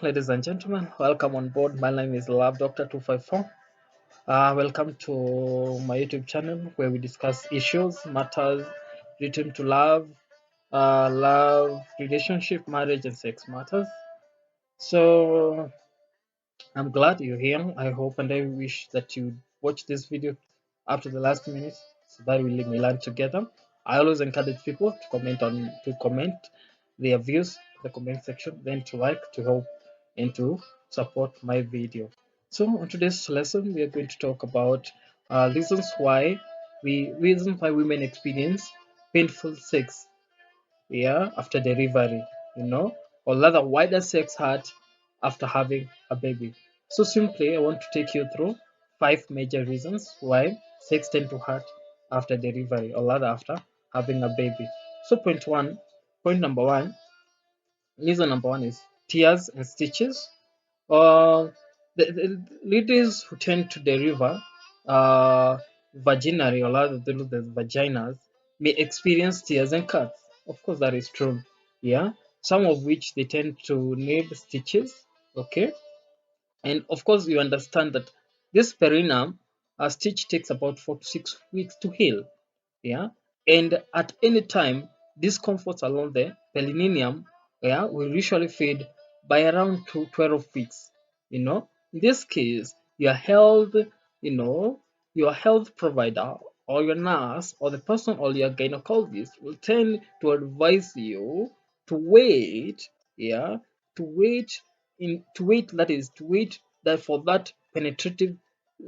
ladies and gentlemen. Welcome on board. My name is Love Doctor 254. Welcome to my YouTube channel where we discuss issues, matters related to love, relationship, marriage, and sex matters. So I'm glad you're here. I hope and I wish that you watch this video up to the last minute so that we may learn together. I always encourage people to comment their views in the comment section, then to like, to help, and to support my video. So on today's lesson, we are going to talk about reasons why women experience painful sex, yeah, after delivery, or rather wider sex hurt after having a baby. So simply I want to take you through 5 major reasons why sex tend to hurt after delivery, or rather after having a baby. So point number one, reason number one is tears and stitches. The ladies who tend to deliver vaginally, or rather the vaginas, may experience tears and cuts. Of course, that is true. Yeah, some of which they tend to need stitches. Okay, and of course, you understand that this perineum, a stitch takes about 4 to 6 weeks to heal. Yeah, and at any time, discomforts along the perineum, yeah, will usually fade by around 12 weeks. In this case, you know your health provider or your nurse or the person or your gynecologist will tend to advise you to wait, yeah, to wait that for that penetrative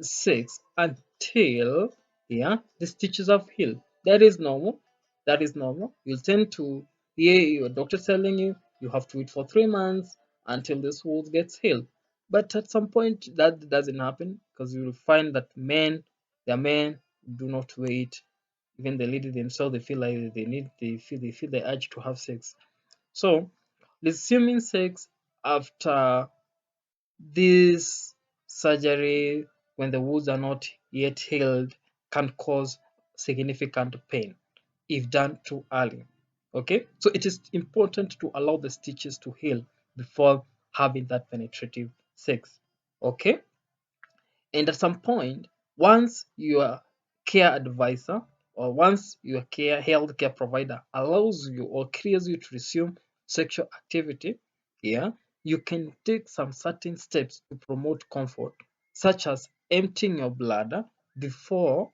sex until, yeah, the stitches have healed. That is normal. That is normal. You'll tend to hear your doctor telling you you have to wait for 3 months until this wound gets healed. But at some point that doesn't happen, because you will find that men do not wait. Even the lady themselves, they feel like they feel the urge to have sex. So resuming sex after this surgery, when the wounds are not yet healed, can cause significant pain if done too early. Okay, so it is important to allow the stitches to heal before having that penetrative sex. Okay, and at some point, once your care advisor or once your care healthcare provider allows you or clears you to resume sexual activity, yeah, you can take some certain steps to promote comfort, such as emptying your bladder before,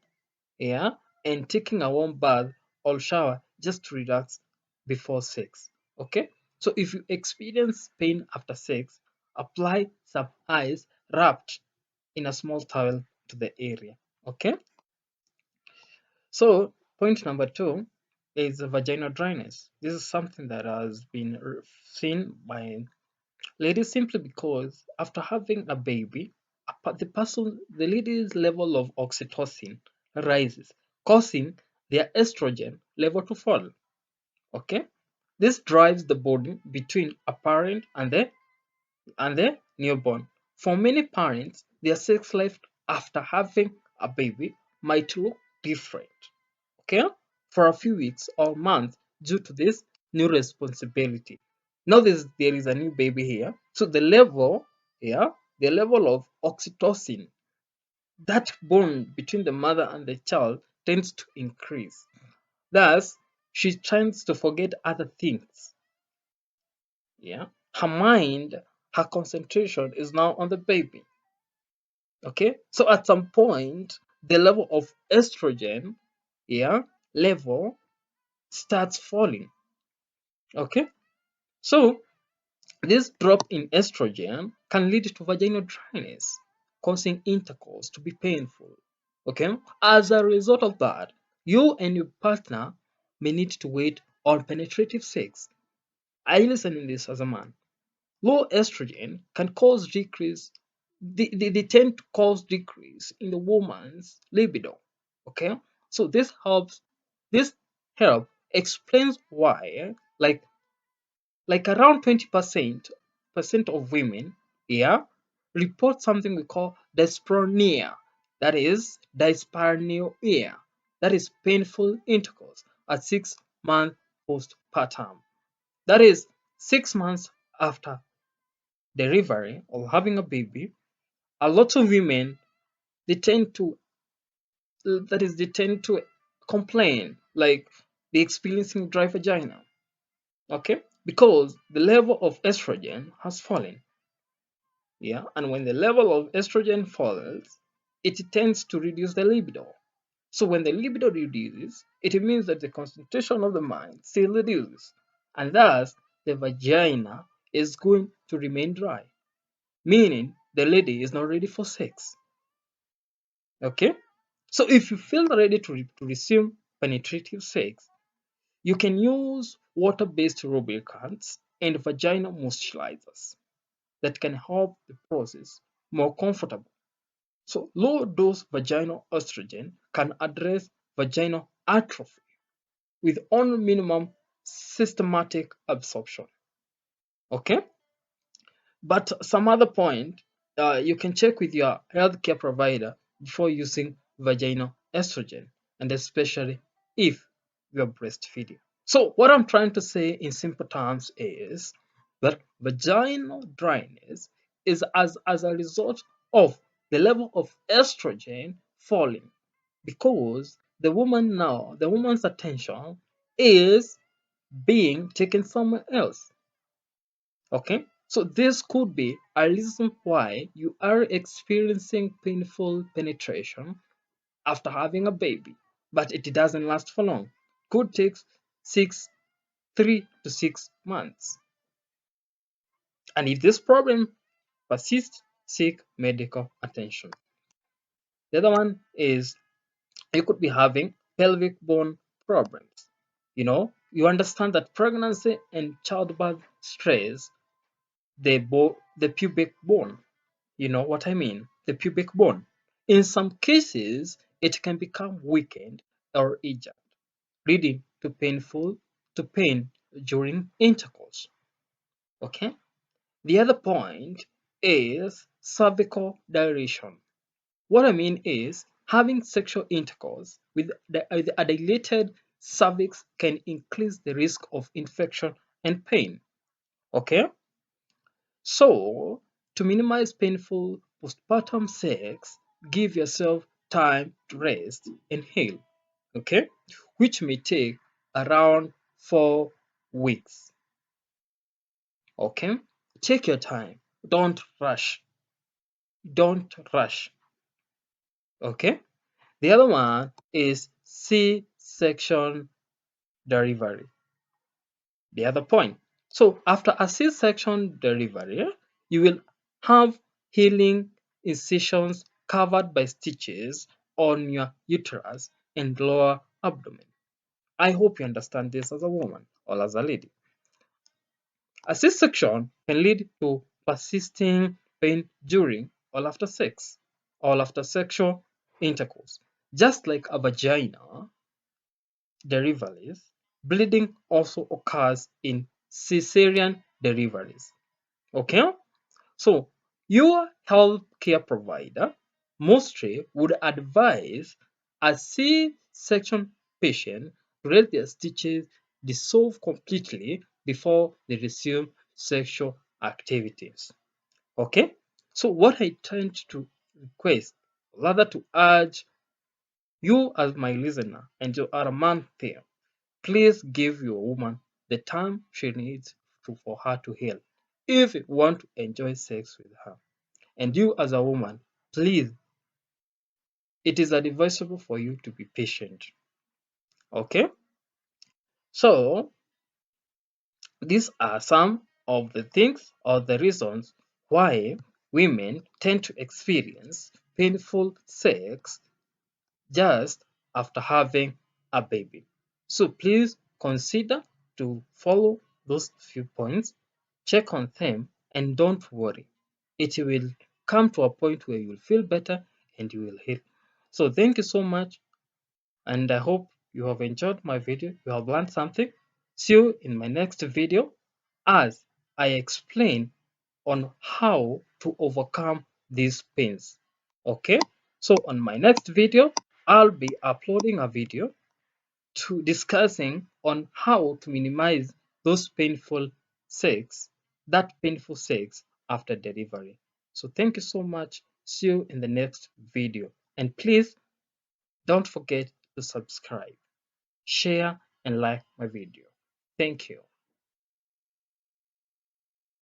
yeah, and taking a warm bath or shower just to relax before sex. Okay, so if you experience pain after sex, apply some ice wrapped in a small towel to the area. Okay, so point number two is vaginal dryness. This is something that has been seen by ladies simply because after having a baby, the lady's level of oxytocin rises, causing their estrogen level to fall. Okay, this drives the body between a parent and the newborn. For many parents, their sex life after having a baby might look different, okay, for a few weeks or months due to this new responsibility. Now there is a new baby here, so yeah, the level of oxytocin, that bond between the mother and the child, tends to increase. Thus, she tends to forget other things. Yeah, her mind, her concentration is now on the baby. Okay, so at some point, the level of estrogen, yeah, level starts falling. Okay, so this drop in estrogen can lead to vaginal dryness, causing intercourse to be painful. Okay, as a result of that, you and your partner may need to wait on penetrative sex. Are you listening to this as a man? Low estrogen can cause decrease. They tend to cause decrease in the woman's libido. Okay, so This help explains why, like around 20% of women, yeah, report something we call dyspareunia. That is dyspareunia. That is painful intercourse at 6 months postpartum. That is 6 months after delivery or having a baby, a lot of women they tend to they tend to complain like they're experiencing dry vagina. Okay, because the level of estrogen has fallen. Yeah, and when the level of estrogen falls, it tends to reduce the libido. So when the libido reduces, it means that the concentration of the mind still reduces, and thus the vagina is going to remain dry, meaning the lady is not ready for sex. Okay? So if you feel ready to resume penetrative sex, you can use water-based lubricants and vaginal moisturizers that can help the process more comfortable. So low dose vaginal estrogen can address vaginal atrophy with only minimum systematic absorption. Okay, but some other point, you can check with your healthcare provider before using vaginal estrogen, and especially if you're breastfeeding. So what I'm trying to say in simple terms is that vaginal dryness is as a result of the level of estrogen falling, because the woman's attention is being taken somewhere else. Okay, so this could be a reason why you are experiencing painful penetration after having a baby, but it doesn't last for long. Could take six 3 to 6 months. And if this problem persists, seek medical attention. The other one is you could be having pelvic bone problems. You understand that pregnancy and childbirth stress the pubic bone. You know what I mean? The pubic bone. In some cases, it can become weakened or injured, leading to pain during intercourse. Okay? The other point is cervical dilation. What I mean is having sexual intercourse with a dilated cervix can increase the risk of infection and pain. Okay? So, to minimize painful postpartum sex, give yourself time to rest and heal. Okay? Which may take around 4 weeks. Okay? Take your time. Don't rush. Don't rush. Okay. The other one is C-section delivery. The other point. So after a C-section delivery, you will have healing incisions covered by stitches on your uterus and lower abdomen. I hope you understand this as a woman or as a lady. A C-section can lead to persisting pain during or after sexual intercourse. Just like a vagina deliveries, bleeding also occurs in cesarean deliveries. Okay? So, your healthcare provider mostly would advise a C-section patient to let their stitches dissolve completely before they resume sexual activities. Okay? So, what I tend to request, rather to urge you as my listener, and you are a man there, please give your woman the time she needs for her to heal if you want to enjoy sex with her. And you as a woman, please, it is advisable for you to be patient. Okay? So, these are some of the things or the reasons why women tend to experience painful sex just after having a baby. So please consider to follow those few points, check on them, and don't worry. It will come to a point where you will feel better and you will heal. So thank you so much, and I hope you have enjoyed my video. You have learned something. See you in my next video as I explain on how to overcome these pains. Okay, so on my next video, I'll be uploading a video to discussing on how to minimize those painful sex, that painful sex after delivery. So thank you so much. See you in the next video. And please don't forget to subscribe, share, and like my video. Thank you.